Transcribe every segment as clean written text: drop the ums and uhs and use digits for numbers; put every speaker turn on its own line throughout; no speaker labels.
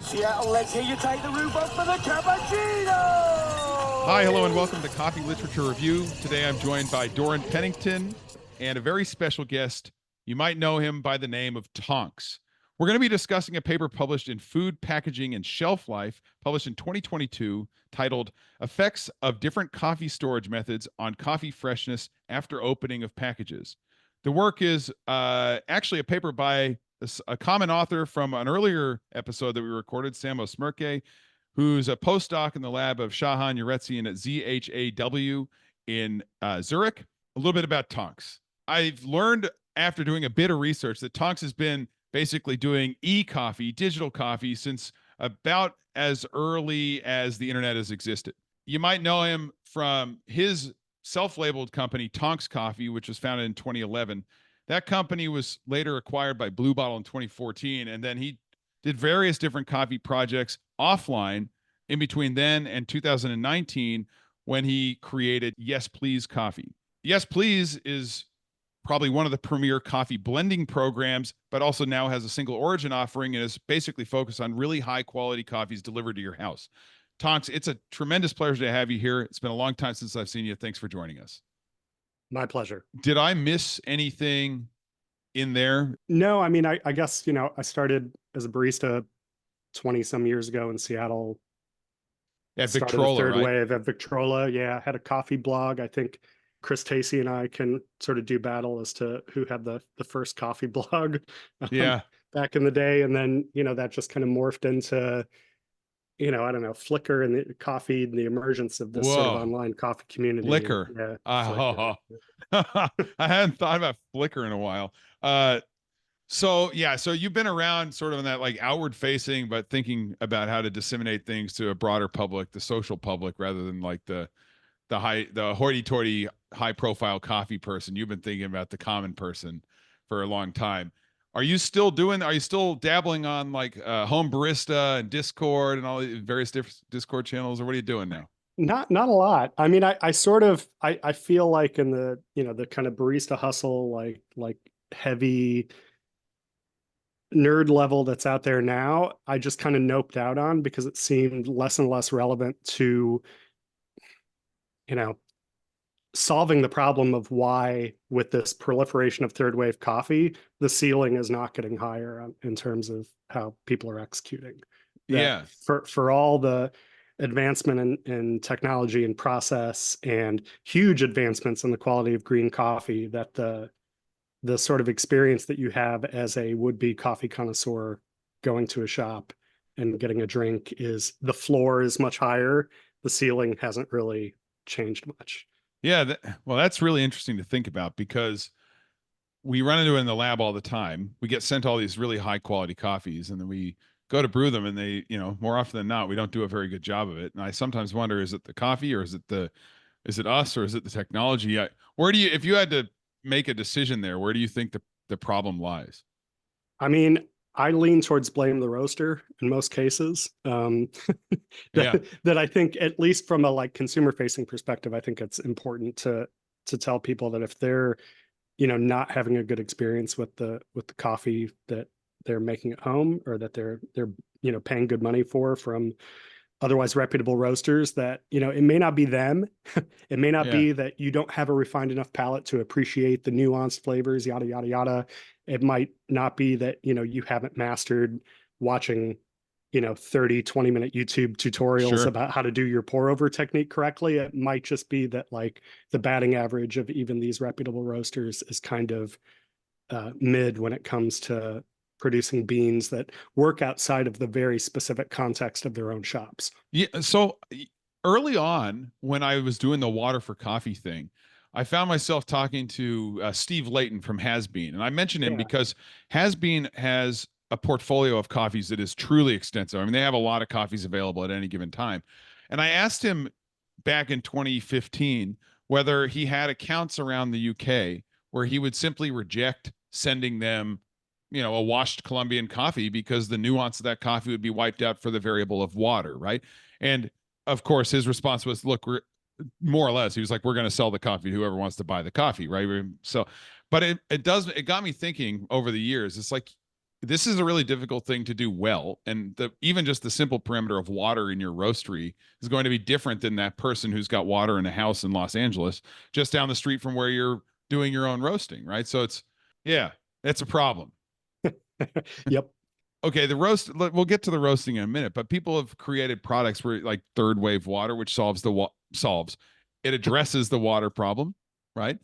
Seattle, let's hear you take the roof off for the cappuccino!
Hi, hello, and welcome to Coffee Literature Review. Today I'm joined by Doran Pennington and a very special guest. You might know him by the name of Tonx. We're going to be discussing a paper published in Food, Packaging, and Shelf Life, published in 2022, titled Effects of Different Coffee Storage Methods on Coffee Freshness After Opening of Packages. The work is actually a paper by a common author from an earlier episode that we recorded, Samo Smirke, who's a postdoc in the lab of ZHAW Yeretzian at ZHAW in Zurich. A little bit about Tonx. I've learned after doing a bit of research that Tonx has been basically doing e-coffee, digital coffee, since about as early as the internet has existed. You might know him from his self-labeled company, Tonx Coffee, which was founded in 2011. That company was later acquired by Blue Bottle in 2014, and then he did various different coffee projects offline in between then and 2019 when he created Yes Please Coffee. Yes Please is probably one of the premier coffee blending programs, but also now has a single origin offering and is basically focused on really high quality coffees delivered to your house. Tonx, it's a tremendous pleasure to have you here. It's been a long time since I've seen you. Thanks for joining us.
My pleasure.
Did I miss anything in there?
No, I mean, I guess, I started as a barista 20 some years ago in Seattle.
At
Started
Victrola,
the third
right?
wave at Victrola. Yeah, had a coffee blog. I think Chris Tacey and I can sort of do battle as to who had the first coffee blog
Yeah.
back in the day. And then, that just kind of morphed into, I don't know, Flickr and the coffee and the emergence of this sort of
Whoa.
online coffee community.
Flickr.
Yeah.
Oh,
Flickr.
I hadn't thought about Flickr in a while. So you've been around sort of in that like outward facing, but thinking about how to disseminate things to a broader public, the social public, rather than like the hoity-toity high profile coffee person. You've been thinking about the common person for a long time. Are you still dabbling on like home barista and Discord and all the various different Discord channels, or what are you doing now?
Not a lot. I mean, I sort of I feel like in the, the kind of barista hustle, like heavy nerd level that's out there now, I just kind of noped out on because it seemed less and less relevant to, solving the problem of why, with this proliferation of third wave coffee, the ceiling is not getting higher in terms of how people are executing.
Yeah.
For all the advancement in technology and process and huge advancements in the quality of green coffee, that the sort of experience that you have as a would-be coffee connoisseur going to a shop and getting a drink is, the floor is much higher. The ceiling hasn't really changed much.
Yeah. Well, that's really interesting to think about because we run into it in the lab all the time. We get sent all these really high quality coffees and then we go to brew them and they, more often than not, we don't do a very good job of it. And I sometimes wonder, is it the coffee or is it us or is it the technology? If you had to make a decision there, where do you think the problem lies?
I mean, I lean towards blame the roaster in most cases. That I think, at least from a like consumer facing perspective, I think it's important to tell people that if they're, not having a good experience with the coffee that they're making at home, or that they're paying good money for from otherwise reputable roasters, that it may not be them. It may not be that you don't have a refined enough palate to appreciate the nuanced flavors, yada yada yada. It might not be that you haven't mastered watching 30-20 minute YouTube tutorials about how to do your pour over technique correctly. It might just be that like the batting average of even these reputable roasters is kind of mid when it comes to producing beans that work outside of the very specific context of their own shops.
Yeah. So early on, when I was doing the water for coffee thing, I found myself talking to Steve Leighton from Has Bean. And I mentioned him because Has Bean has a portfolio of coffees that is truly extensive. I mean, they have a lot of coffees available at any given time. And I asked him back in 2015 whether he had accounts around the UK where he would simply reject sending them a washed Colombian coffee because the nuance of that coffee would be wiped out for the variable of water, right? And of course, his response was, look, we're more or less, he was like, we're going to sell the coffee to whoever wants to buy the coffee, right? So, but it got me thinking over the years. It's like, this is a really difficult thing to do well. And even just the simple parameter of water in your roastery is going to be different than that person who's got water in a house in Los Angeles, just down the street from where you're doing your own roasting, right? So it's a problem.
Yep.
Okay, we'll get to the roasting in a minute, but people have created products where like third wave water, which it addresses the water problem, right?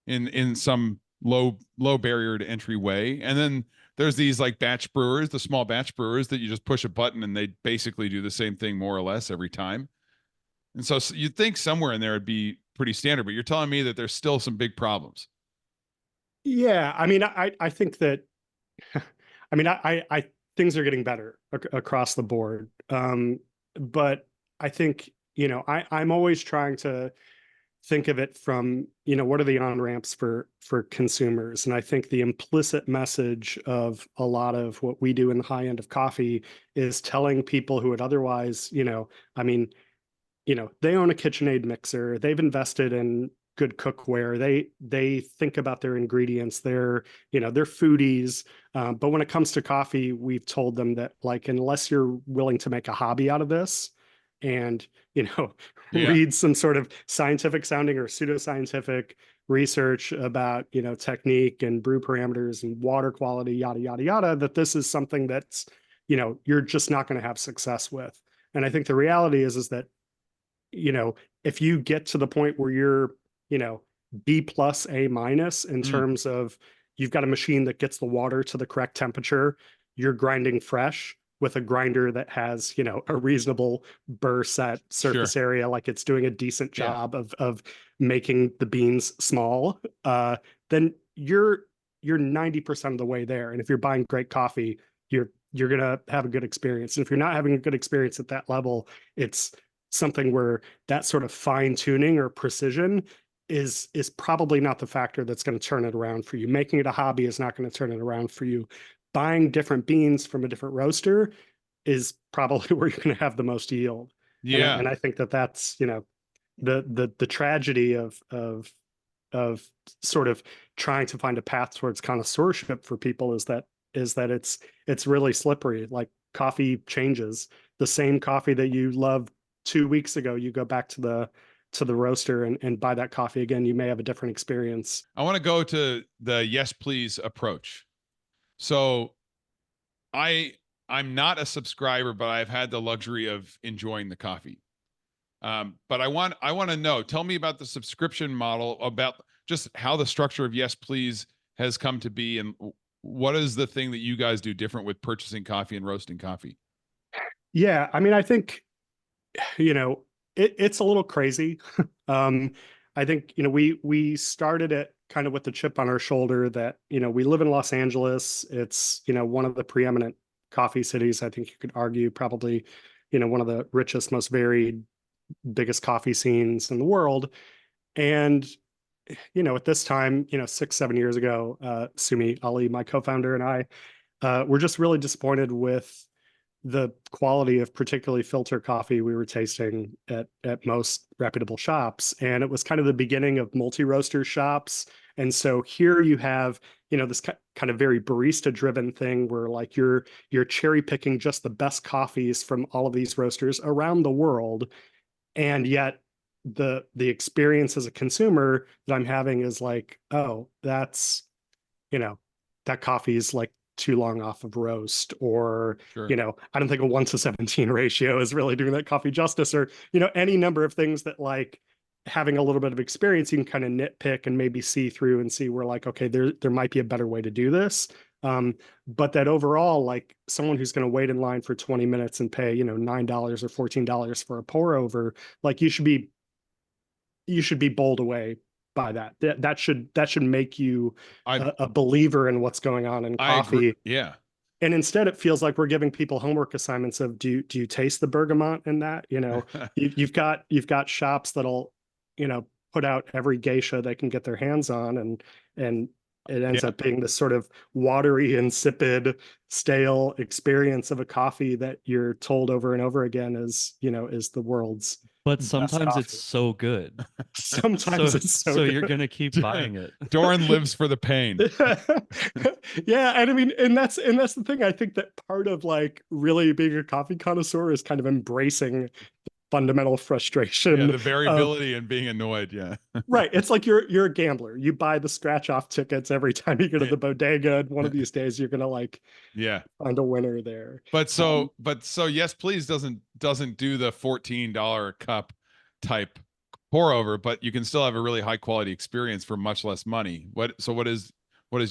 In some low barrier to entry way. And then there's these like batch brewers, the small batch brewers that you just push a button and they basically do the same thing more or less every time. And so you'd think somewhere in there it'd be pretty standard, but you're telling me that there's still some big problems.
Yeah, I mean, I think that, I mean, I things are getting better across the board. But I think, I'm always trying to think of it from, what are the on-ramps for consumers? And I think the implicit message of a lot of what we do in the high end of coffee is telling people who would otherwise, I mean, they own a KitchenAid mixer, they've invested in good cookware, they think about their ingredients, they're foodies, but when it comes to coffee, we've told them that, like, unless you're willing to make a hobby out of this and read some sort of scientific sounding or pseudoscientific research about technique and brew parameters and water quality, yada yada yada, that this is something that's you're just not going to have success with. And I think the reality is that if you get to the point where you're B plus A minus in terms of you've got a machine that gets the water to the correct temperature, you're grinding fresh with a grinder that has a reasonable burr set surface area, like it's doing a decent job of making the beans small, then you're 90% of the way there. And if you're buying great coffee, you're gonna have a good experience. And if you're not having a good experience at that level, it's something where that sort of fine tuning or precision is probably not the factor that's going to turn it around for you. Making it a hobby is not going to turn it around for you. Buying different beans from a different roaster is probably where you're going to have the most yield.
Yeah.
And I think that's, the tragedy of sort of trying to find a path towards connoisseurship for people is that it's really slippery. Like, coffee changes. The same coffee that you loved 2 weeks ago, you go back to the roaster and buy that coffee again, you may have a different experience.
I want to go to the yes please approach. So I'm not a subscriber, but I've had the luxury of enjoying the coffee. But I want to know, tell me about the subscription model, about just how the structure of Yes Please has come to be, and what is the thing that you guys do different with purchasing coffee and roasting coffee?
Yeah, I mean, I think it's a little crazy. I think we started it kind of with the chip on our shoulder that we live in Los Angeles. It's one of the preeminent coffee cities. I think you could argue probably one of the richest, most varied, biggest coffee scenes in the world. And at this time, 6-7 years ago, Sumi Ali, my co-founder, and I were just really disappointed with the quality of particularly filter coffee we were tasting at most reputable shops. And it was kind of the beginning of multi-roaster shops. And so here you have, this kind of very barista driven thing where, like, you're cherry picking just the best coffees from all of these roasters around the world. And yet the experience as a consumer that I'm having is like, oh, that's, that coffee is like too long off of roast, or I don't think a 1:17 ratio is really doing that coffee justice, or any number of things that, like, having a little bit of experience, you can kind of nitpick and maybe see through and see where, like, okay, there might be a better way to do this. But that overall, like, someone who's going to wait in line for 20 minutes and pay $9 or $14 for a pour over, like, you should be bowled away by that. That should make you a believer in what's going on in coffee.
Yeah.
And instead, it feels like we're giving people homework assignments of, do you taste the bergamot in that? You've got shops that'll put out every geisha they can get their hands on, and it ends up being this sort of watery, insipid, stale experience of a coffee that you're told over and over again is the world's
But
best
sometimes it's
coffee.
so good.
Sometimes it's so
you're
good.
gonna keep buying it.
Doran lives for the pain.
Yeah, and I mean, and that's the thing. I think that part of like really being a coffee connoisseur is kind of embracing fundamental frustration
Yeah, the
of
variability and being annoyed. Yeah.
right. It's like you're a gambler. You buy the scratch off tickets every time you go to the bodega, and one of these days you're gonna like
Yeah.
find a winner there.
But so Yes Please doesn't do the $14 a cup type pour over, but you can still have a really high quality experience for much less money. What is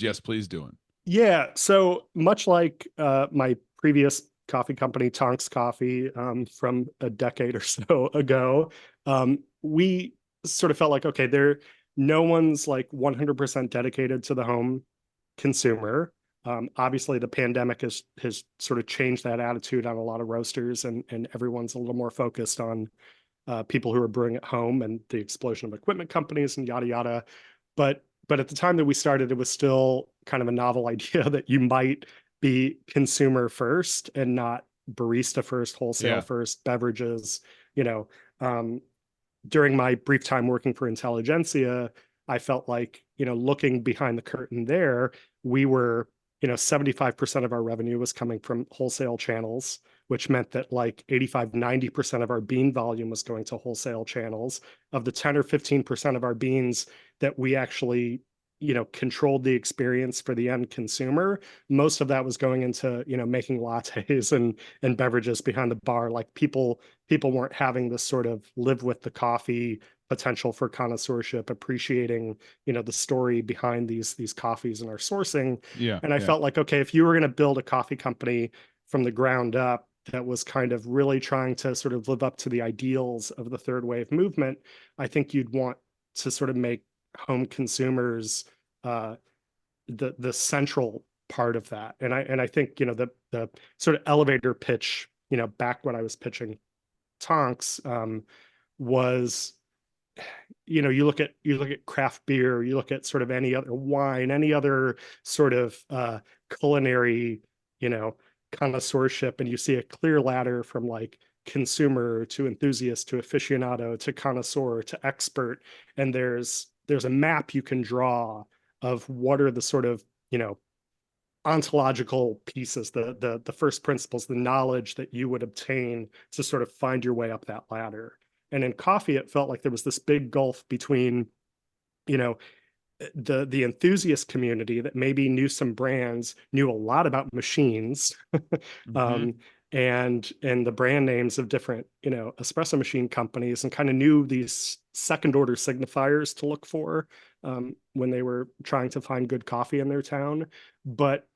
Yes Please doing?
Yeah, so much like my previous coffee company, Tonx Coffee, from a decade or so ago, we sort of felt like, okay, no one's like 100% dedicated to the home consumer. Obviously, the pandemic has sort of changed that attitude on a lot of roasters, and everyone's a little more focused on people who are brewing at home and the explosion of equipment companies and yada yada. But at the time that we started, it was still kind of a novel idea that you might be consumer first and not barista first, wholesale first, beverages. You know, during my brief time working for Intelligentsia, I felt like, looking behind the curtain there, we were, 75% of our revenue was coming from wholesale channels, which meant that like 85, 90% of our bean volume was going to wholesale channels. Of the 10 or 15% of our beans that we actually, controlled the experience for the end consumer, most of that was going into, making lattes and beverages behind the bar. Like people weren't having this sort of live with the coffee potential for connoisseurship, appreciating, the story behind these coffees and our sourcing.
Yeah.
And I felt like, okay, if you were going to build a coffee company from the ground up that was kind of really trying to sort of live up to the ideals of the third wave movement, I think you'd want to sort of make home consumers the central part of that. And I think, the sort of elevator pitch, back when I was pitching Tonks, was, you look at craft beer, you look at sort of any other wine, any other sort of culinary, connoisseurship, and you see a clear ladder from like consumer to enthusiast to aficionado to connoisseur to expert, and there's a map you can draw of what are the sort of, ontological pieces, the first principles, the knowledge that you would obtain to sort of find your way up that ladder. And in coffee, it felt like there was this big gulf between, the enthusiast community that maybe knew some brands, knew a lot about machines, and the brand names of different, espresso machine companies, and kind of knew these second order signifiers to look for when they were trying to find good coffee in their town. But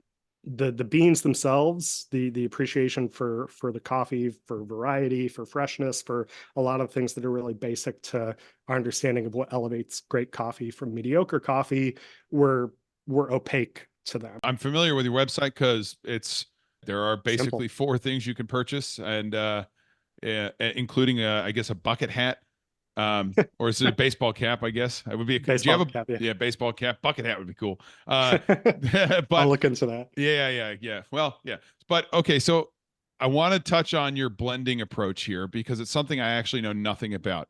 the beans themselves, the appreciation for the coffee, for variety, for freshness, for a lot of things that are really basic to our understanding of what elevates great coffee from mediocre coffee, were opaque to them.
I'm familiar with your website because there are basically
Simple.
4 things you can purchase, and including I guess a bucket hat. Or is it a baseball cap? I guess it would be
Baseball
do you have a
cap,
yeah, baseball cap. Bucket hat would be cool. But
I'll look into that.
Yeah. Well, yeah. But okay, so I want to touch on your blending approach here because it's something I actually know nothing about.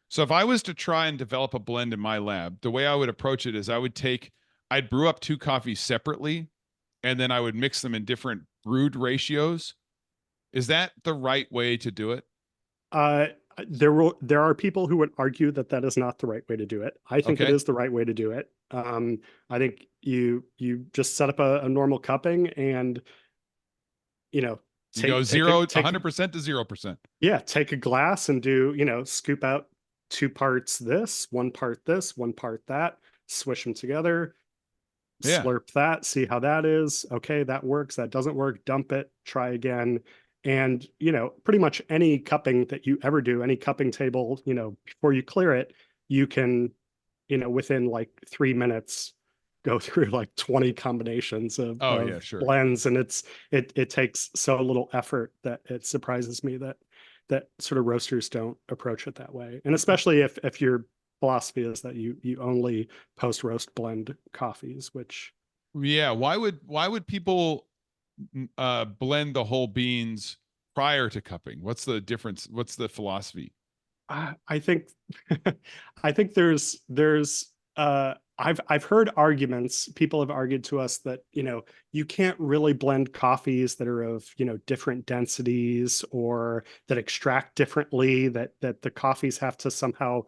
So if I was to try and develop a blend in my lab, the way I would approach it is I'd brew up 2 coffees separately, and then I would mix them in different brewed ratios. Is that the right way to do it?
There are people who would argue that is not the right way to do it. I think it is the right way to do it. I think you just set up a normal cupping, and
you go 100% to 0%.
Yeah, take a glass and do, scoop out 2 parts this, 1 part this, 1 part that, swish them together, slurp that, see how that is. Okay, that works. That doesn't work. Dump it, try again. And, pretty much any cupping that you ever do, any cupping table, before you clear it, you can, within like 3 minutes, go through like 20 combinations of blends. And it takes so little effort that it surprises me that sort of roasters don't approach it that way. And especially if your philosophy is that you only post roast blend coffees, which
why would people blend the whole beans prior to cupping? What's the difference? What's the philosophy?
I think I think I've heard arguments, people have argued to us that, you can't really blend coffees that are of, different densities or that extract differently, that the coffees have to somehow,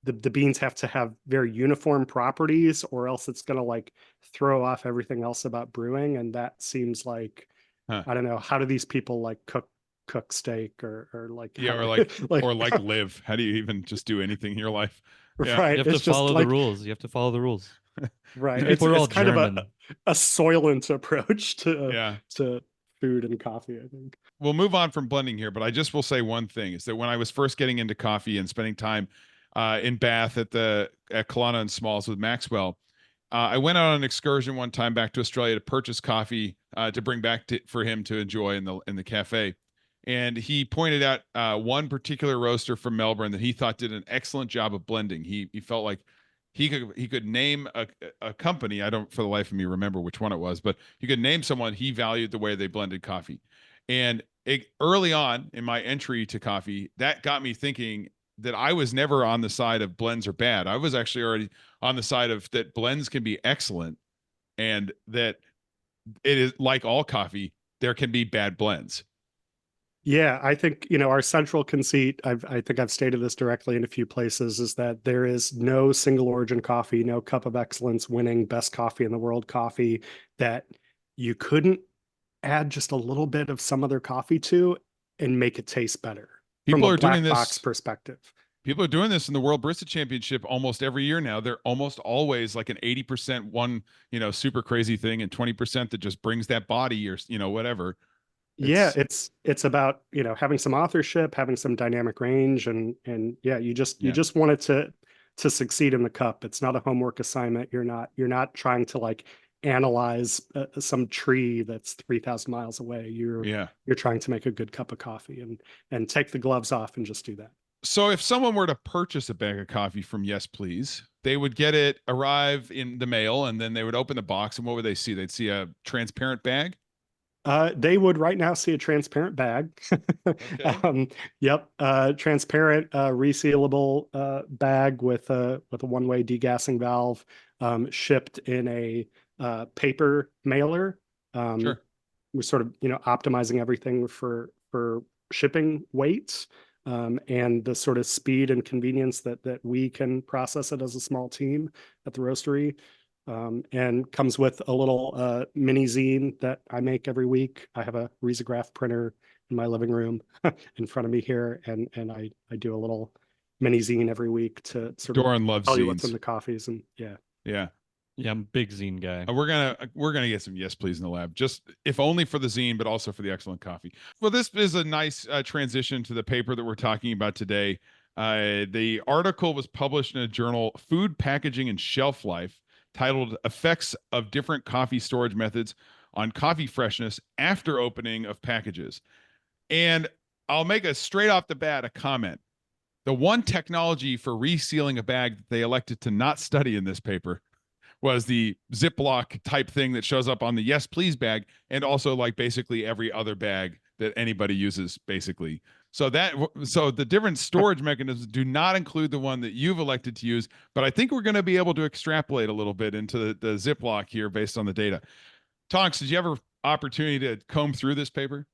the beans have to have very uniform properties, or else it's going to like throw off everything else about brewing. And that seems like,
Huh.
I don't know, how do these people like cook steak or like,
Yeah, or
like
live. How do you even just do anything in your life? Yeah.
right?
You have to
It's just
follow the
like,
rules. You have to follow the rules.
right.
These people are all
It's kind of
German.
a soylent approach
Yeah.
to food and coffee, I think.
We'll move on from blending here, but I just will say one thing is that when I was first getting into coffee and spending time in Bath at Kelowna and Smalls with Maxwell, I went out on an excursion one time back to Australia to purchase coffee to bring back for him to enjoy in the cafe. And he pointed out one particular roaster from Melbourne that he thought did an excellent job of blending. He felt like he could name a company. I don't for the life of me remember which one it was, but he could name someone he valued the way they blended coffee. And early on in my entry to coffee, that got me thinking that I was never on the side of blends are bad. I was actually already on the side of that blends can be excellent, and that it is like all coffee, there can be bad blends.
Yeah, I think, our central conceit, I think I've stated this directly in a few places, is that there is no single origin coffee, no cup of excellence winning best coffee in the world coffee that you couldn't add just a little bit of some other coffee to and make it taste better from
People
a
are doing
black box
this.
perspective.
People are doing this in the World Barista Championship almost every year now. They're almost always like an 80% one, super crazy thing, and 20% that just brings that body or, whatever.
Yeah, it's about, having some authorship, having some dynamic range, and yeah, you just want it to succeed in the cup. It's not a homework assignment. You're not trying to like analyze some tree that's 3,000 miles away. You're trying to make a good cup of coffee and take the gloves off and just do that.
So if someone were to purchase a bag of coffee from Yes Please, they would get it arrive in the mail, and then they would open the box, and what would they see? They'd see a transparent bag.
They would right now see a transparent bag.
Okay.
Yep. Transparent, resealable bag with a one-way degassing valve, shipped in a paper mailer.
Sure.
We're sort of, optimizing everything for shipping weights, and the sort of speed and convenience that we can process it as a small team at the roastery. And comes with a little mini zine that I make every week. I have a risograph printer in my living room in front of me here, and I do a little mini zine every week to sort
Doran
of
loves
tell you what's
zines.
in the coffees. And yeah.
Yeah, I'm a big zine guy.
We're gonna get some Yes Please in the lab, just if only for the zine, but also for the excellent coffee. Well, this is a nice transition to the paper that we're talking about today. The article was published in a journal, Food Packaging and Shelf Life, titled "Effects of Different Coffee Storage Methods on Coffee Freshness After Opening of Packages." And I'll make a straight off the bat a comment. The one technology for resealing a bag that they elected to not study in this paper was the Ziploc type thing that shows up on the Yes Please bag, and also like basically every other bag that anybody uses, basically. So the different storage mechanisms do not include the one that you've elected to use, but I think we're going to be able to extrapolate a little bit into the Ziploc here based on the data. Tonks, did you have an opportunity to comb through this paper?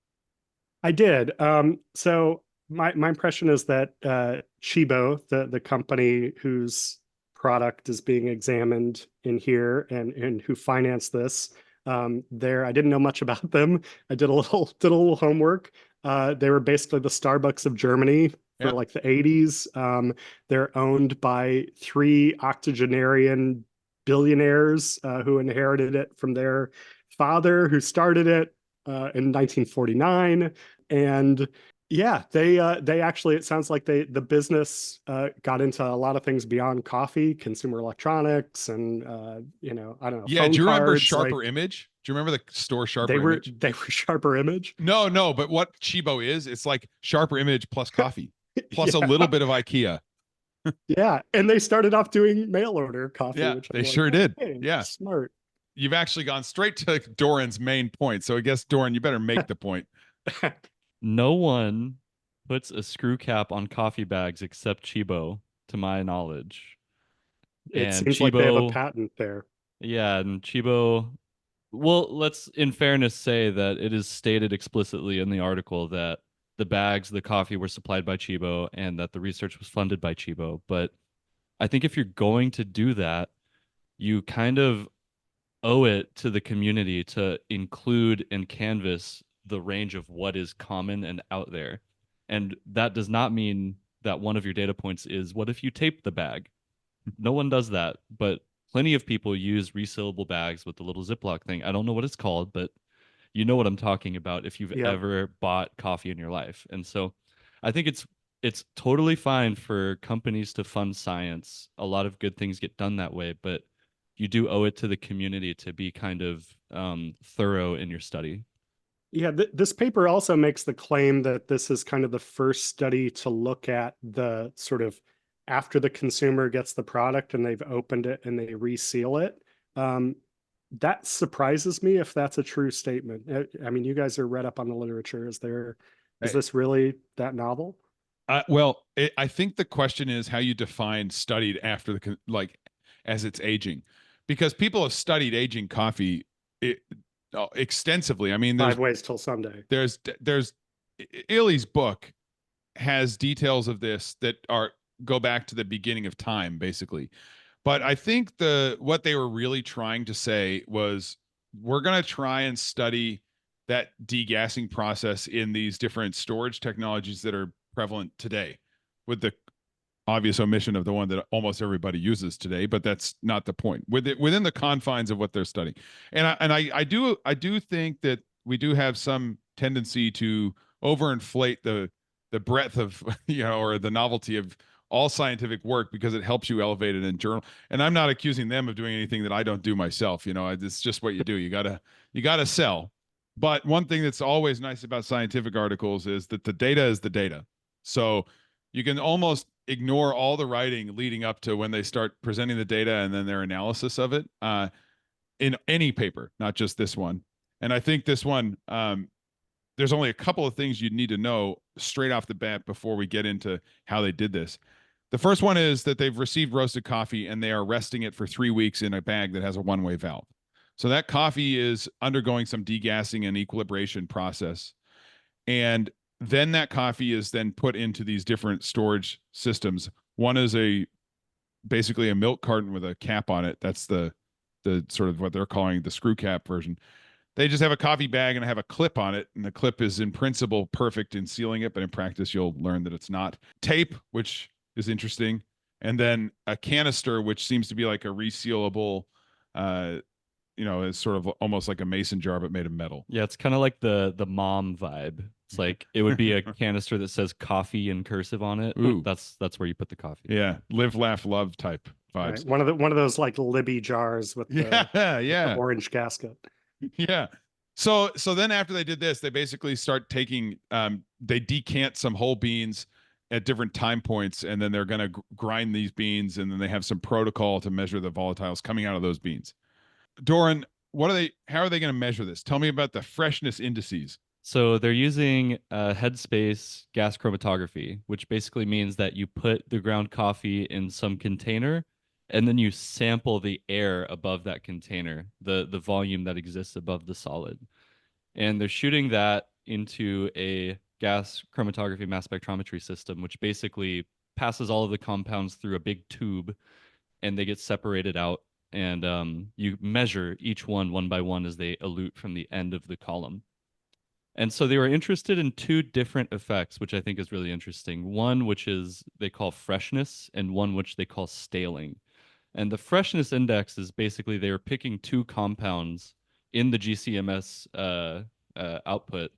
I did. So my impression is that Chibo, the company whose product is being examined in here and who financed this, I didn't know much about them. I did a little homework. They were basically the Starbucks of Germany for like the 80s. They're owned by 3 octogenarian billionaires who inherited it from their father, who started it in 1949. And yeah, they actually, it sounds like the business got into a lot of things beyond coffee, consumer electronics, and I don't know.
Yeah,
phone
do you remember
cards,
Sharper Image? Do you remember the store Sharper Image?
They were Sharper Image.
No, but what Chibo is, it's like Sharper Image plus coffee, plus a little bit of IKEA.
Yeah, and they started off doing mail order coffee.
Yeah,
which
they sure did.
Hey,
yeah,
smart.
You've actually gone straight to Doran's main point. So I guess, Doran, you better make the point.
No one puts a screw cap on coffee bags except Chibo, to my knowledge.
It
And
seems like they have a
Chibo,
patent there.
yeah, and Chibo, well, let's in fairness say that it is stated explicitly in the article that the bags, the coffee were supplied by Chibo and that the research was funded by Chibo. But I think if you're going to do that, you kind of owe it to the community to include and canvas the range of what is common and out there. And that does not mean that one of your data points is what if you tape the bag? No one does that, but plenty of people use resealable bags with the little Ziploc thing. I don't know what it's called, but you know what I'm talking about if you've
Yeah.
ever bought coffee in your life. And so I think it's totally fine for companies to fund science. A lot of good things get done that way, but you do owe it to the community to be kind of thorough in your study.
Yeah, this paper also makes the claim that this is kind of the first study to look at the sort of after the consumer gets the product and they've opened it and they reseal it. That surprises me if that's a true statement. I mean, you guys are read up on the literature. Is this really that novel?
I think the question is how you define studied after like as it's aging, because people have studied aging coffee extensively. I mean,
5 Ways Till Sunday.
There's Illy's book has details of this that go back to the beginning of time, basically. But I think what they were really trying to say was we're going to try and study that degassing process in these different storage technologies that are prevalent today, with the obvious omission of the one that almost everybody uses today, but that's not the point. Within the confines of what they're studying. And I do think that we do have some tendency to overinflate the breadth of or the novelty of all scientific work because it helps you elevate it in journal. And I'm not accusing them of doing anything that I don't do myself. It's just what you do. You gotta sell. But one thing that's always nice about scientific articles is that the data is the data. So you can almost ignore all the writing leading up to when they start presenting the data and then their analysis of it in any paper, not just this one. And I think this one, there's only a couple of things you'd need to know straight off the bat before we get into how they did this. The first one is that they've received roasted coffee and they are resting it for 3 weeks in a bag that has a one-way valve. So that coffee is undergoing some degassing and equilibration process. And then that coffee is then put into these different storage systems. One is basically a milk carton with a cap on it. That's the sort of what they're calling the screw cap version. They just have a coffee bag and have a clip on it, and the clip is in principle perfect in sealing it, but in practice you'll learn that it's not. Tape, which is interesting, and then a canister, which seems to be like a resealable it's sort of almost like a mason jar but made of metal.
Yeah, it's kind of like the mom vibe. It's like it would be a canister that says coffee in cursive on it.
Ooh.
That's where you put the coffee.
Yeah, live, laugh, love type vibes.
Right. One of those like Libby jars with the orange gasket.
Yeah. So then after they did this, they basically start taking they decant some whole beans at different time points, and then they're going to grind these beans, and then they have some protocol to measure the volatiles coming out of those beans. Doran, how are they going to measure this? Tell me about the freshness indices.
So they're using headspace gas chromatography, which basically means that you put the ground coffee in some container and then you sample the air above that container, the volume that exists above the solid. And they're shooting that into a gas chromatography mass spectrometry system, which basically passes all of the compounds through a big tube and they get separated out. And you measure each one by one as they elute from the end of the column. And so they were interested in 2 different effects, which I think is really interesting. One, which is they call freshness, and one which they call staling. And the freshness index is basically they were picking 2 compounds in the GCMS output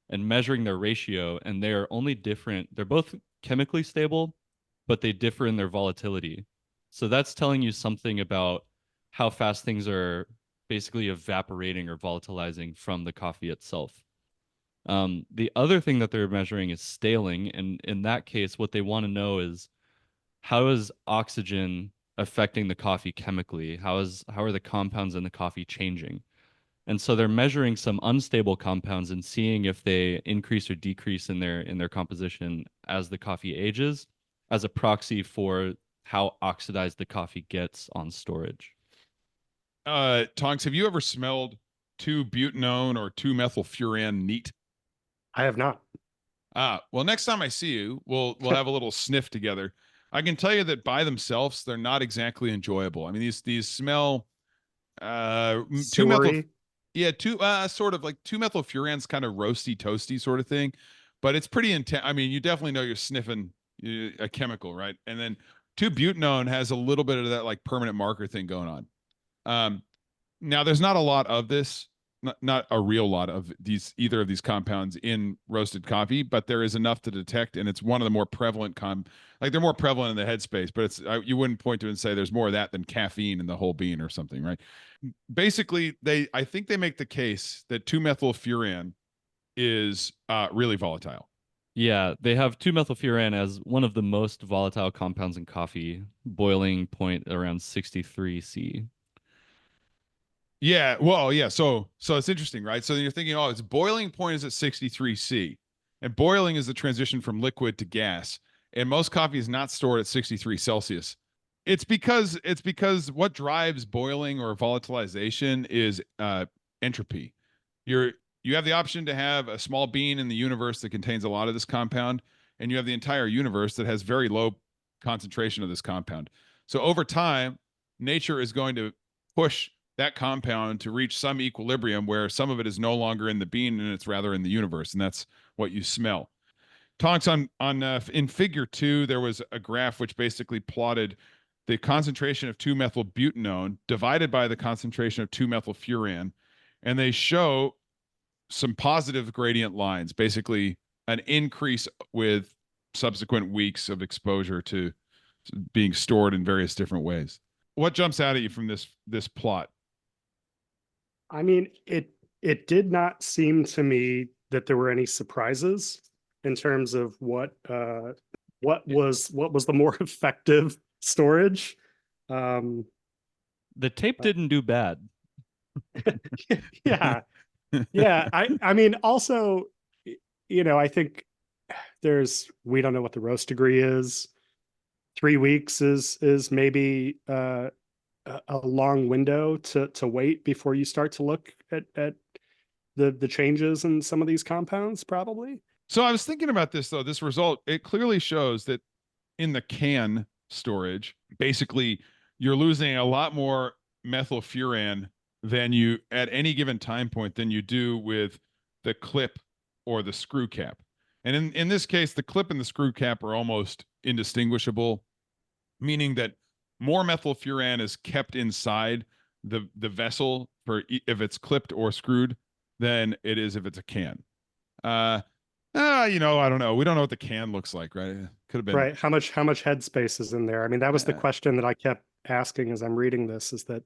and measuring their ratio, and they are only different. They're both chemically stable, but they differ in their volatility. So that's telling you something about how fast things are basically evaporating or volatilizing from the coffee itself. The other thing that they're measuring is staling, and in that case, what they want to know is how is oxygen affecting the coffee chemically? How are the compounds in the coffee changing? And so they're measuring some unstable compounds and seeing if they increase or decrease in their composition as the coffee ages, as a proxy for how oxidized the coffee gets on storage.
Tonks, have you ever smelled 2-butanone or 2-methylfuran neat?
I have not.
Well, next time I see you, we'll have a little sniff together. I can tell you that by themselves, they're not exactly enjoyable. I mean, these smell 2-methyl, yeah, sort of like 2-methylfuran's kind of roasty, toasty sort of thing, but it's pretty intense. I mean, you definitely know you're sniffing a chemical, right? And then 2-butanone has a little bit of that like permanent marker thing going on. Now there's not a lot of this, not a real lot of either of these compounds in roasted coffee, but there is enough to detect, and it's one of the more prevalent like they're more prevalent in the headspace, but it's you wouldn't point to it and say there's more of that than caffeine in the whole bean or something, right? Basically, I think they make the case that 2-methylfuran is really volatile.
Yeah, they have 2-methylfuran as one of the most volatile compounds in coffee, boiling point around 63 C.
Yeah, well, yeah. So it's interesting, right? So then you're thinking, oh, its boiling point is at 63 C, and boiling is the transition from liquid to gas. And most coffee is not stored at 63 Celsius. It's because what drives boiling or volatilization is entropy. You have the option to have a small bean in the universe that contains a lot of this compound, and you have the entire universe that has very low concentration of this compound. So over time, nature is going to push that compound to reach some equilibrium where some of it is no longer in the bean and it's rather in the universe, and that's what you smell. Tonks, on in figure 2, there was a graph which basically plotted the concentration of 2-methylbutanone divided by the concentration of 2-methylfuran, and they show some positive gradient lines, basically an increase with subsequent weeks of exposure to being stored in various different ways. What jumps out at you from this plot?
I mean, it did not seem to me that there were any surprises in terms of what was the more effective storage.
The tape didn't do bad.
Yeah. Yeah. I mean, also, I think we don't know what the roast degree is. 3 weeks is maybe a long window to wait before you start to look at the changes in some of these compounds, probably.
So I was thinking about this, though. This result, it clearly shows that in the can storage, basically you're losing a lot more methylfuran than you at any given time point than you do with the clip or the screw cap. And in this case, the clip and the screw cap are almost indistinguishable, meaning that more methylfuran is kept inside the vessel for if it's clipped or screwed than it is if it's a can. I don't know. We don't know what the can looks like, right? It could have been
right. How much headspace is in there? I mean, that was the question that I kept asking as I'm reading this, is that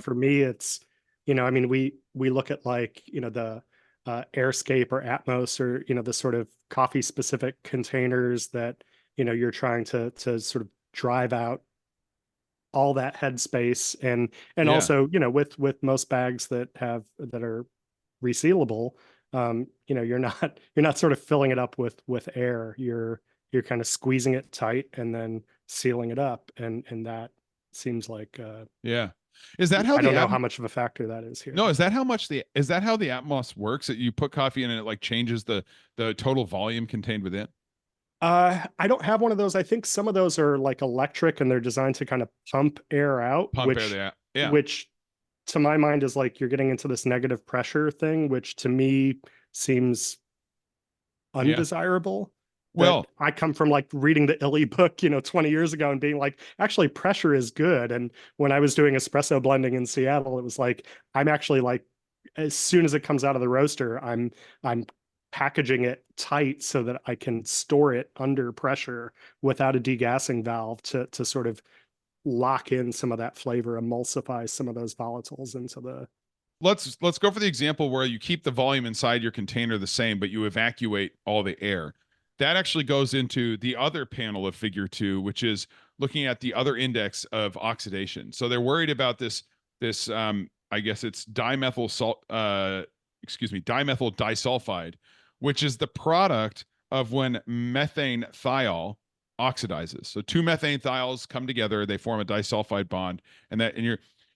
for me, it's, I mean, we look at like, the Airscape or Atmos or, the sort of coffee specific containers that, you're trying to sort of drive out all that headspace and also, with most bags that are resealable, you're not sort of filling it up with air. You're kind of squeezing it tight and then sealing it up, and that seems like
Is that how
I don't know how much of a factor that is here.
No, is that how the Atmos works? That you put coffee in and it like changes the total volume contained within?
I don't have one of those. I think some of those are like electric and they're designed to kind of pump air out, which to my mind is like you're getting into this negative pressure thing, which to me seems undesirable. Well, I come from like reading the Illy book, 20 years ago and being like, actually pressure is good. And when I was doing espresso blending in Seattle, it was like, I'm actually like, as soon as it comes out of the roaster, I'm packaging it tight so that I can store it under pressure without a degassing valve to sort of lock in some of that flavor, emulsify some of those volatiles into the.
Let's go for the example where you keep the volume inside your container the same, but you evacuate all the air. That actually goes into the other panel of figure 2, which is looking at the other index of oxidation. So they're worried about this I guess it's dimethyl disulfide, which is the product of when methane thiol oxidizes. So two methane thiols come together, they form a disulfide bond, and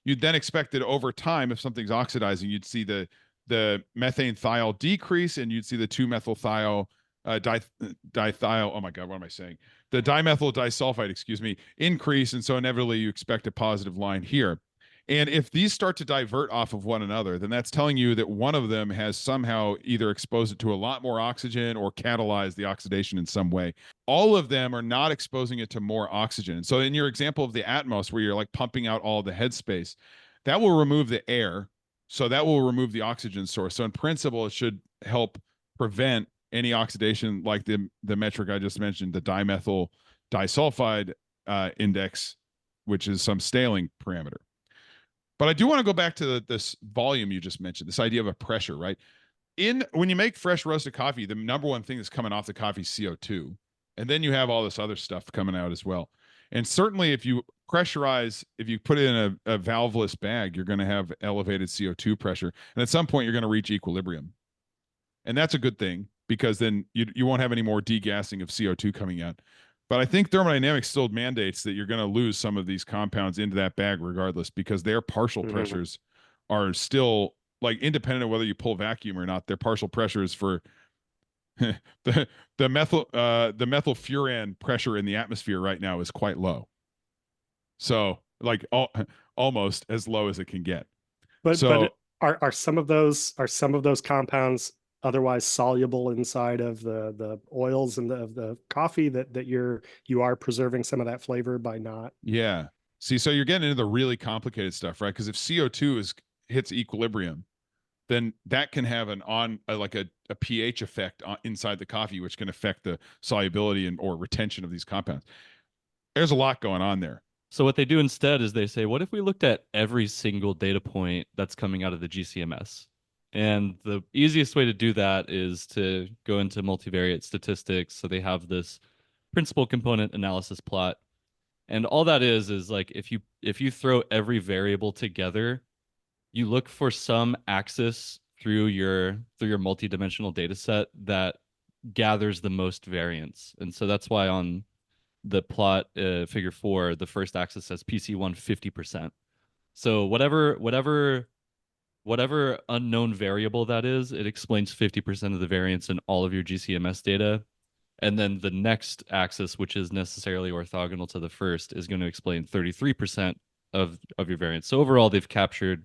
you'd then expect that over time, if something's oxidizing, you'd see the methane thiol decrease, and you'd see the two methyl thiol dithiol. Oh my God, what am I saying? The dimethyl disulfide, excuse me, increase, and so inevitably you expect a positive line here. And if these start to divert off of one another, then that's telling you that one of them has somehow either exposed it to a lot more oxygen or catalyzed the oxidation in some way. All of them are not exposing it to more oxygen. And so in your example of the Atmos, where you're like pumping out all the headspace, that will remove the air. So that will remove the oxygen source. So in principle, it should help prevent any oxidation like the metric I just mentioned, the dimethyl disulfide index, which is some staling parameter. But I do want to go back to this volume you just mentioned, this idea of a pressure, right? When you make fresh roasted coffee, the number one thing that's coming off the coffee is CO2. And then you have all this other stuff coming out as well. And certainly if you pressurize, if you put it in a valveless bag, you're going to have elevated CO2 pressure. And at some point, you're going to reach equilibrium. And that's a good thing, because then you won't have any more degassing of CO2 coming out. But I think thermodynamics still mandates that you're going to lose some of these compounds into that bag regardless, because their partial pressures are still, like, independent of whether you pull vacuum or not. Their partial pressures for the methylfuran pressure in the atmosphere right now is quite low. So like almost as low as it can get.
But are some of those compounds otherwise soluble inside of the oils and the coffee that you are preserving some of that flavor by not?
Yeah. See, so you're getting into the really complicated stuff, right? Because if CO2 hits equilibrium, then that can have a pH effect inside the coffee, which can affect the solubility or retention of these compounds. There's a lot going on there.
So what they do instead is they say, what if we looked at every single data point that's coming out of the GCMS? And the easiest way to do that is to go into multivariate statistics. So they have this principal component analysis plot. And all that is like if you throw every variable together, you look for some axis through your multidimensional data set that gathers the most variance. And so that's why on the plot, figure 4, the first axis says PC1 50%. So whatever unknown variable that is, it explains 50% of the variance in all of your GCMS data. And then the next axis, which is necessarily orthogonal to the first, is going to explain 33% of your variance. So overall, they've captured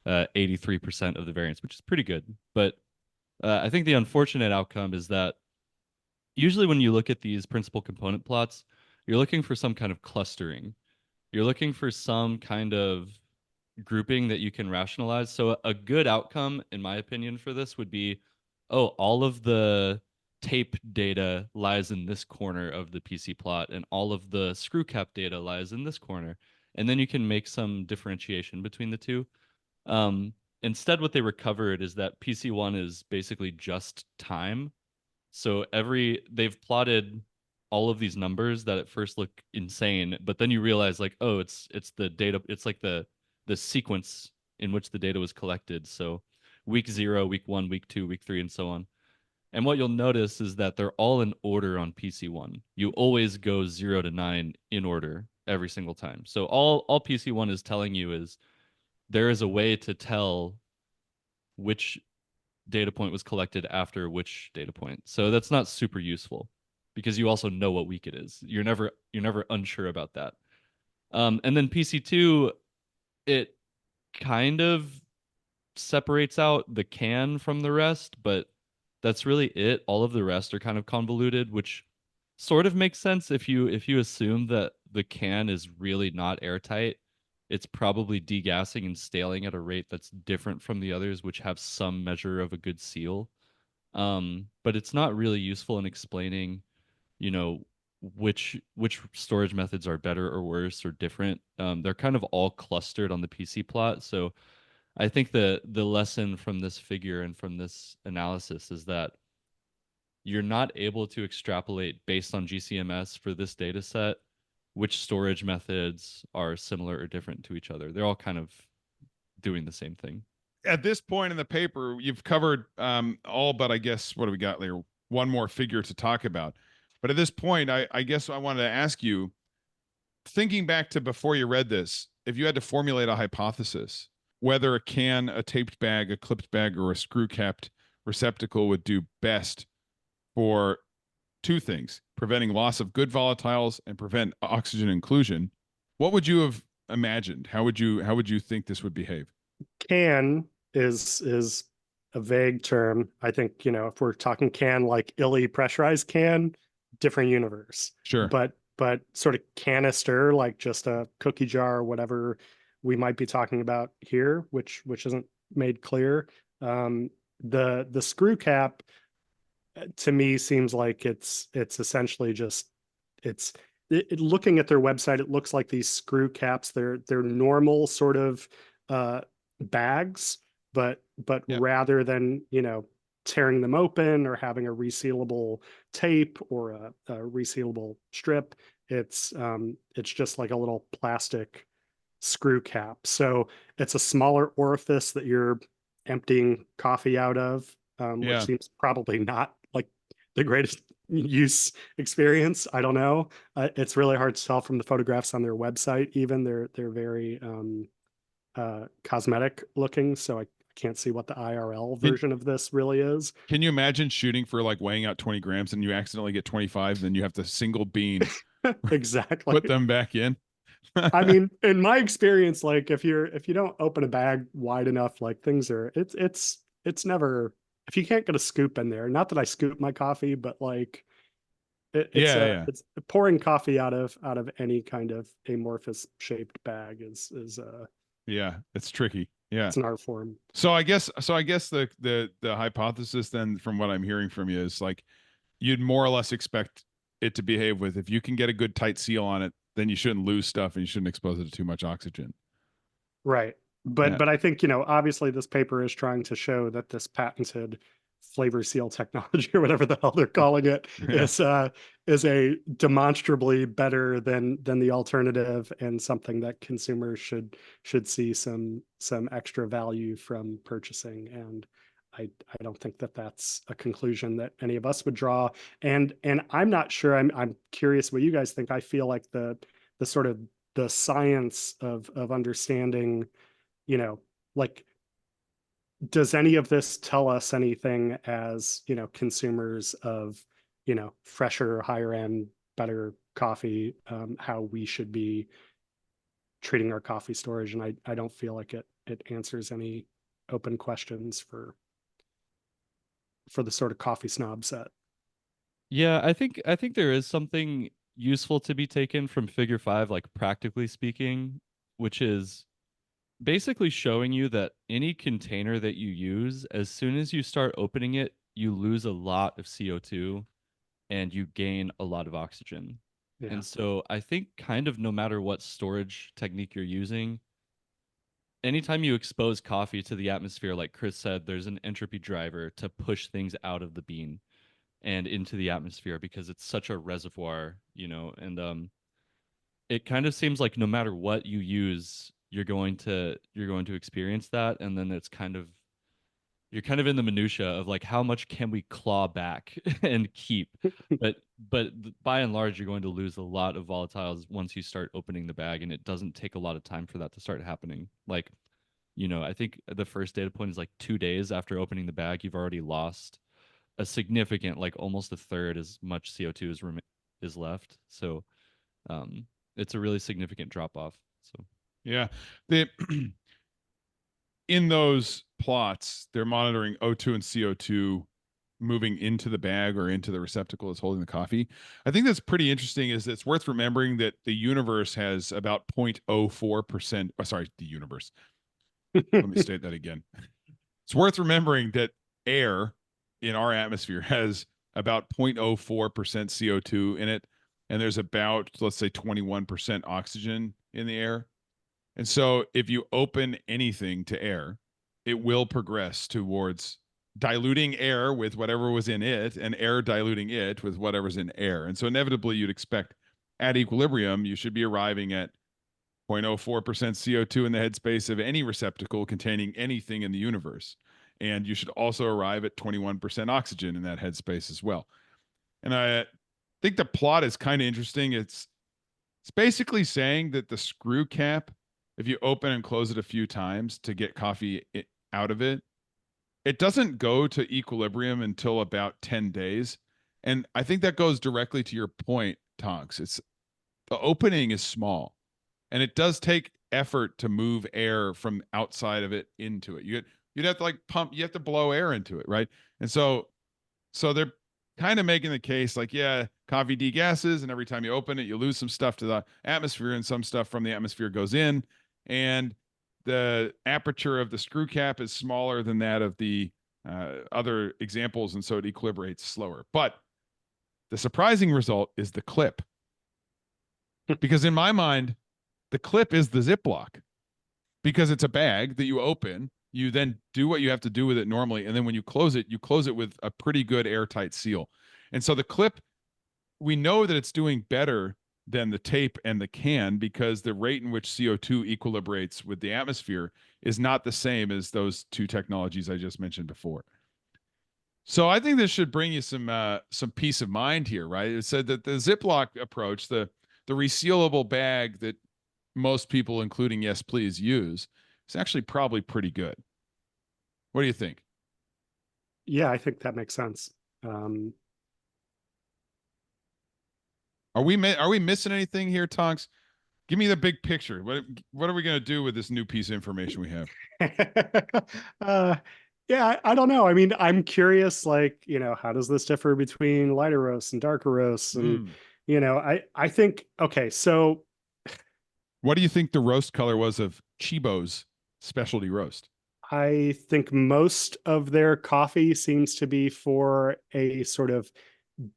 83% of the variance, which is pretty good. But I think the unfortunate outcome is that usually when you look at these principal component plots, you're looking for some kind of clustering. You're looking for some kind of grouping that you can rationalize. So a good outcome, in my opinion, for this would be, all of the tape data lies in this corner of the PC plot, and all of the screw cap data lies in this corner. And then you can make some differentiation between the two. Instead, what they recovered is that PC1 is basically just time. So they've plotted all of these numbers that at first look insane, but then you realize like, it's the data, it's like the sequence in which the data was collected. So week 0, week 1, week 2, week 3, and so on. And what you'll notice is that they're all in order on PC1. You always go 0 to 9 in order every single time. So all PC1 is telling you is there is a way to tell which data point was collected after which data point. So that's not super useful because you also know what week it is. You're never unsure about that. And then PC2, it kind of separates out the can from the rest, but that's really it. All of the rest are kind of convoluted, which sort of makes sense if you assume that the can is really not airtight. It's probably degassing and staling at a rate that's different from the others, which have some measure of a good seal. But it's not really useful in explaining, which storage methods are better or worse or different. They're kind of all clustered on the PC plot. So I think the lesson from this figure and from this analysis is that you're not able to extrapolate based on GCMS for this data set which storage methods are similar or different to each other. They're all kind of doing the same thing.
At this point in the paper, you've covered all but I guess, what do we got there? One more figure to talk about. But at this point, I guess I wanted to ask you, thinking back to before you read this, if you had to formulate a hypothesis, whether a can, a taped bag, a clipped bag, or a screw-capped receptacle would do best for two things: preventing loss of good volatiles and prevent oxygen inclusion, what would you have imagined? How would you think this would behave?
Can is a vague term. I think, if we're talking can like illy pressurized can, different universe.
Sure.
But sort of canister, like just a cookie jar or whatever we might be talking about here, which isn't made clear. The screw cap to me seems like it's essentially just looking at their website, it looks like these screw caps, they're normal sort of bags, but
Yep.
rather than tearing them open or having a resealable tape or a resealable strip, it's just like a little plastic screw cap. So it's a smaller orifice that you're emptying coffee out of,
Yeah.
which seems probably not like the greatest use experience. I don't know. It's really hard to tell from the photographs on their website. Even they're very cosmetic looking, so I can't see what the IRL version of this really is.
Can you imagine shooting for like weighing out 20 grams and you accidentally get 25, then you have to single bean
Exactly.
put them back in?
I mean, in my experience, like if you don't open a bag wide enough, like things are, it's never, if you can't get a scoop in there, not that I scoop my coffee, but like it's pouring coffee out of any kind of amorphous shaped bag is
Yeah, it's tricky. Yeah.
it's an art form.
So I guess the hypothesis then, from what I'm hearing from you, is like you'd more or less expect it to behave with, if you can get a good tight seal on it, then you shouldn't lose stuff and you shouldn't expose it to too much oxygen.
Right. But I think, obviously this paper is trying to show that this patented flavor seal technology or whatever the hell they're calling it is a demonstrably better than the alternative, and something that consumers should see some extra value from purchasing. And I don't think that that's a conclusion that any of us would draw. And I'm not sure. I'm curious what you guys think. I feel like the sort of the science of understanding, like, does any of this tell us anything as, consumers of, fresher, higher end, better coffee, how we should be treating our coffee storage? And I don't feel like it answers any open questions for the sort of coffee snob set.
Yeah, I think there is something useful to be taken from figure 5, like practically speaking, which is basically showing you that any container that you use, as soon as you start opening it, you lose a lot of CO2 and you gain a lot of oxygen.
Yeah.
And so I think kind of no matter what storage technique you're using, anytime you expose coffee to the atmosphere, like Chris said, there's an entropy driver to push things out of the bean and into the atmosphere because it's such a reservoir, and it kind of seems like no matter what you use, you're going to experience that. And then you're kind of in the minutia of like, how much can we claw back and keep? but by and large, you're going to lose a lot of volatiles once you start opening the bag, and it doesn't take a lot of time for that to start happening. Like, I think the first data point is like 2 days after opening the bag, you've already lost a significant, like almost a third as much CO2 is left. So it's a really significant drop off. So
Yeah. In those plots, they're monitoring O2 and CO2 moving into the bag or into the receptacle that's holding the coffee. I think that's pretty interesting. Is it's worth remembering that the universe has about 0.04%. Oh, sorry, the universe. Let me state that again. It's worth remembering that air in our atmosphere has about 0.04% CO2 in it. And there's about, let's say, 21% oxygen in the air. And so if you open anything to air, it will progress towards diluting air with whatever was in it, and air diluting it with whatever's in air. And so inevitably you'd expect at equilibrium, you should be arriving at 0.04% CO2 in the headspace of any receptacle containing anything in the universe. And you should also arrive at 21% oxygen in that headspace as well. And I think the plot is kind of interesting. It's basically saying that the screw cap, if you open and close it a few times to get coffee out of it, it doesn't go to equilibrium until about 10 days. And I think that goes directly to your point, Tonks. It's the opening is small, and it does take effort to move air from outside of it into it. You'd have to like pump, you have to blow air into it, right? And so they're kind of making the case like, yeah, coffee degasses, and every time you open it, you lose some stuff to the atmosphere, and some stuff from the atmosphere goes in, and the aperture of the screw cap is smaller than that of the other examples, and so it equilibrates slower. But the surprising result is the clip. Because in my mind, the clip is the Ziploc, because it's a bag that you open, you then do what you have to do with it normally, and then when you close it with a pretty good airtight seal. And so the clip, we know that it's doing better than the tape and the can, because the rate in which CO2 equilibrates with the atmosphere is not the same as those two technologies I just mentioned before. So I think this should bring you some peace of mind here, right? It said that the Ziploc approach, the resealable bag that most people, including Yes Please, use, is actually probably pretty good. What do you think?
Yeah, I think that makes sense.
Are we missing anything here, Tonks? Give me the big picture. What are we going to do with this new piece of information we have?
Yeah, I don't know. I mean, I'm curious, like, how does this differ between lighter roasts and darker roasts? And, I think, okay, so.
What do you think the roast color was of Chibo's specialty roast?
I think most of their coffee seems to be for a sort of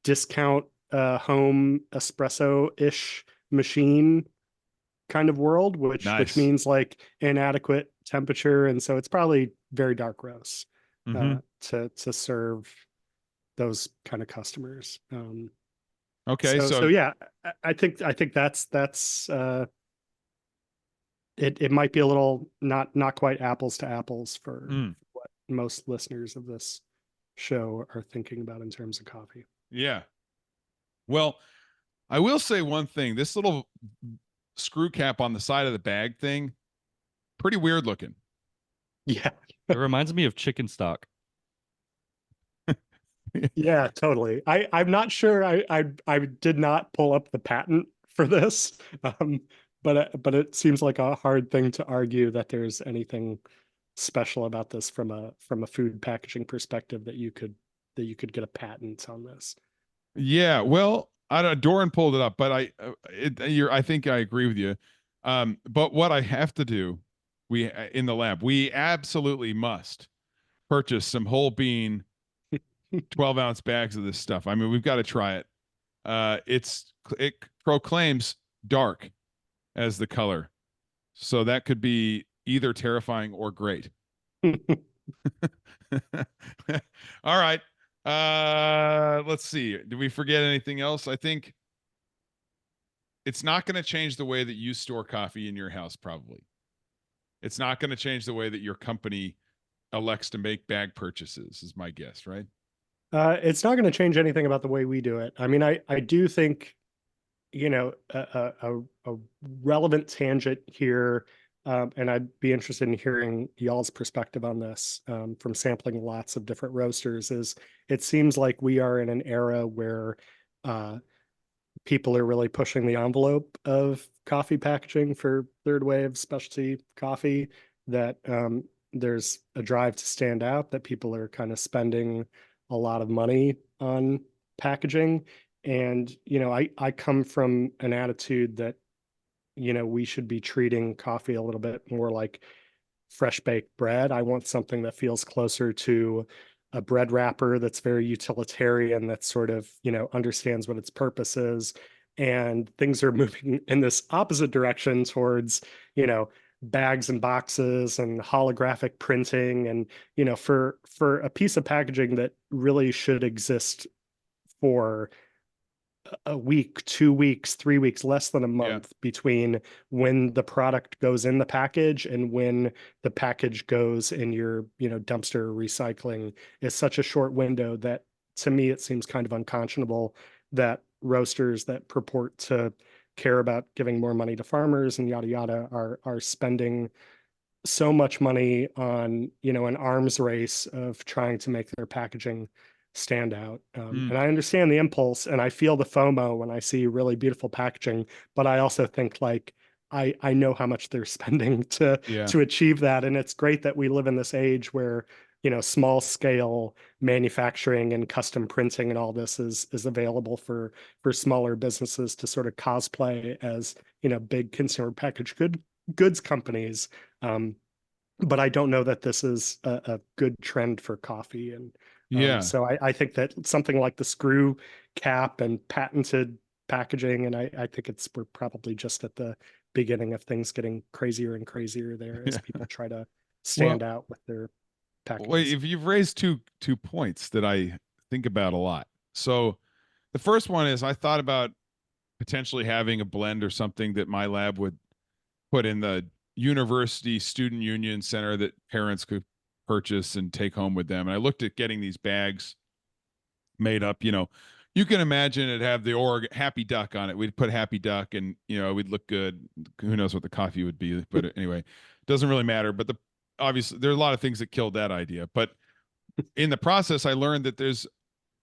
discount home espresso-ish machine kind of world, which means like inadequate temperature, and so it's probably very dark roast to serve those kind of customers.
Okay,
so yeah, I think that's it might be a little not quite apples to apples for what most listeners of this show are thinking about in terms of coffee.
Yeah. Well, I will say one thing. This little screw cap on the side of the bag thing, pretty weird looking.
Yeah.
It reminds me of chicken stock.
Yeah, totally. I'm not sure. I did not pull up the patent for this. But it seems like a hard thing to argue that there's anything special about this from a food packaging perspective that you could get a patent on this.
Yeah, well, I don't. Doran pulled it up, but I think I agree with you. But what I have to do, in the lab, we absolutely must purchase some whole bean 12-ounce bags of this stuff. I mean, we've got to try it. It proclaims dark as the color, so that could be either terrifying or great. All right, let's see, did we forget anything else? I think it's not going to change the way that you store coffee in your house. Probably it's not going to change the way that your company elects to make bag purchases, is my guess, right?
It's not going to change anything about the way we do it. I mean, I do think a relevant tangent here, and I'd be interested in hearing y'all's perspective on this, from sampling lots of different roasters, is it seems like we are in an era where people are really pushing the envelope of coffee packaging for third wave specialty coffee, that there's a drive to stand out, that people are kind of spending a lot of money on packaging. And, I come from an attitude that, we should be treating coffee a little bit more like fresh baked bread. I want something that feels closer to a bread wrapper, that's very utilitarian, that sort of, understands what its purpose is. And things are moving in this opposite direction towards, bags and boxes and holographic printing. And, for a piece of packaging that really should exist for a week, 2 weeks, 3 weeks, less than a month between when the product goes in the package and when the package goes in your, dumpster recycling is such a short window that to me, it seems kind of unconscionable that roasters that purport to care about giving more money to farmers and yada, yada are spending so much money on, an arms race of trying to make their packaging stand out. And I understand the impulse and I feel the FOMO when I see really beautiful packaging, but I also think like, I know how much they're spending to achieve that. And it's great that we live in this age where, small scale manufacturing and custom printing and all this is available for smaller businesses to sort of cosplay as, big consumer packaged goods companies. But I don't know that this is a good trend for coffee. And so I think that something like the screw cap and patented packaging, and I think we're probably just at the beginning of things getting crazier and crazier there as people try to stand out with their packages.
Wait, if you've raised two points that I think about a lot. So the first one is I thought about potentially having a blend or something that my lab would put in the university student union center that parents could purchase and take home with them. And I looked at getting these bags made up, you can imagine it have the Happy Duck on it. We'd put Happy Duck and, we'd look good. Who knows what the coffee would be, but anyway, it doesn't really matter. But obviously there are a lot of things that killed that idea. But in the process, I learned that there's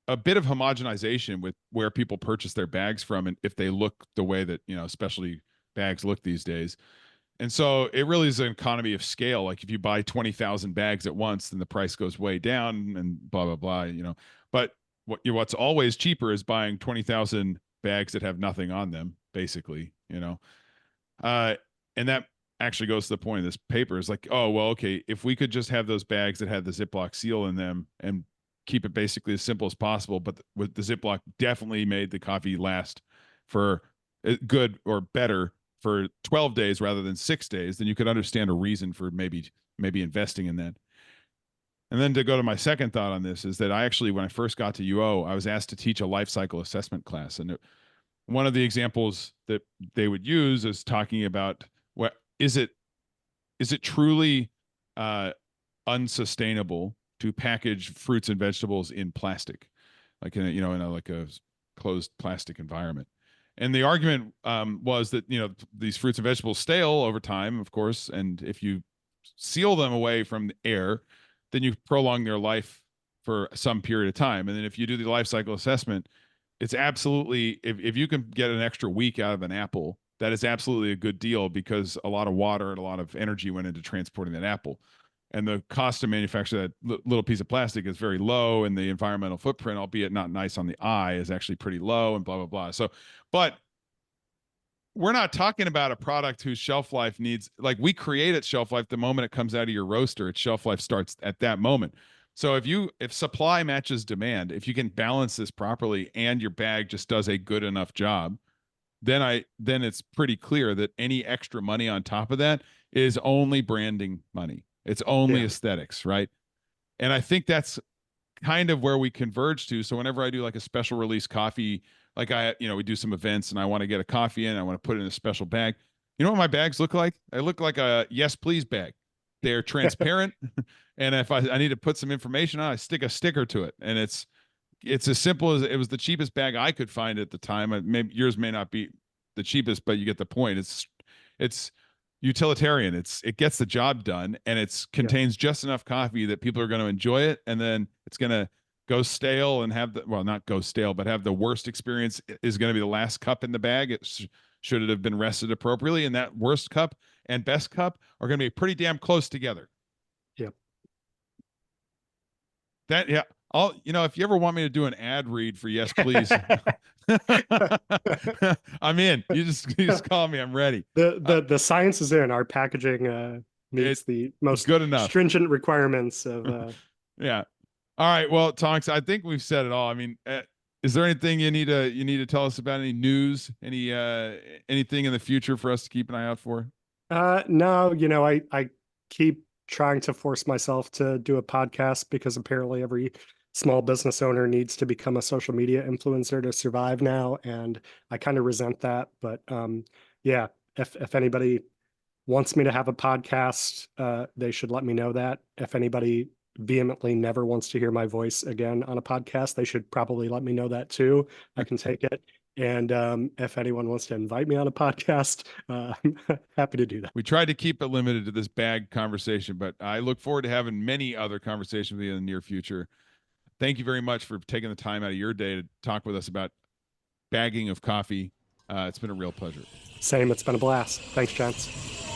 a bit of homogenization with where people purchase their bags from and if they look the way that, specialty bags look these days. And so it really is an economy of scale. Like if you buy 20,000 bags at once, then the price goes way down and blah, blah, blah, But what's always cheaper is buying 20,000 bags that have nothing on them, basically, And that actually goes to the point of this paper is like, oh, well, okay, if we could just have those bags that had the Ziploc seal in them and keep it basically as simple as possible, but with the Ziploc definitely made the coffee last for good or better for 12 days rather than 6 days, then you could understand a reason for maybe investing in that. And then to go to my second thought on this is that I actually, when I first got to UO, I was asked to teach a life cycle assessment class. And one of the examples that they would use is talking about what is it truly unsustainable to package fruits and vegetables in plastic, like in a closed plastic environment. And the argument was that, these fruits and vegetables stale over time, of course, and if you seal them away from the air, then you prolong their life for some period of time. And then if you do the life cycle assessment, it's absolutely, if you can get an extra week out of an apple, that is absolutely a good deal because a lot of water and a lot of energy went into transporting that apple. And the cost to manufacture that little piece of plastic is very low, and the environmental footprint, albeit not nice on the eye, is actually pretty low, and blah, blah, blah. So, but we're not talking about a product whose shelf life needs, like we create its shelf life the moment it comes out of your roaster, its shelf life starts at that moment. So if supply matches demand, if you can balance this properly and your bag just does a good enough job, then it's pretty clear that any extra money on top of that is only branding money. It's only aesthetics, right? And I think that's kind of where we converge to. So whenever I do like a special release coffee, like we do some events and I want to get a coffee in, I want to put it in a special bag. You know what my bags look like? They look like a Yes Please bag. They're transparent. And if I need to put some information on, I stick a sticker to it. And it's as simple as it was the cheapest bag I could find at the time. Maybe yours may not be the cheapest, but you get the point. It's utilitarian. It gets the job done, and it contains just enough coffee that people are going to enjoy it, and then it's going to go stale and not go stale, but have the worst experience is going to be the last cup in the bag. Should it have been rested appropriately, and that worst cup and best cup are going to be pretty damn close together.
Yep.
If you ever want me to do an ad read for Yes Please, I'm in. You just call me. I'm ready.
The science is in. Our packaging meets the most
good enough
stringent requirements of.
Yeah. All right. Well, Tonx, I think we've said it all. I mean, is there anything you need to tell us about? Any news? Anything in the future for us to keep an eye out for?
No. I keep trying to force myself to do a podcast because apparently every small business owner needs to become a social media influencer to survive now. And I kind of resent that. But yeah, if anybody wants me to have a podcast, they should let me know that. If anybody vehemently never wants to hear my voice again on a podcast, they should probably let me know that too. I can take it. And if anyone wants to invite me on a podcast, I'm happy to do that.
We tried to keep it limited to this bag conversation, but I look forward to having many other conversations with you in the near future. Thank you very much for taking the time out of your day to talk with us about bagging of coffee. It's been a real pleasure.
Same. It's been a blast. Thanks, gents.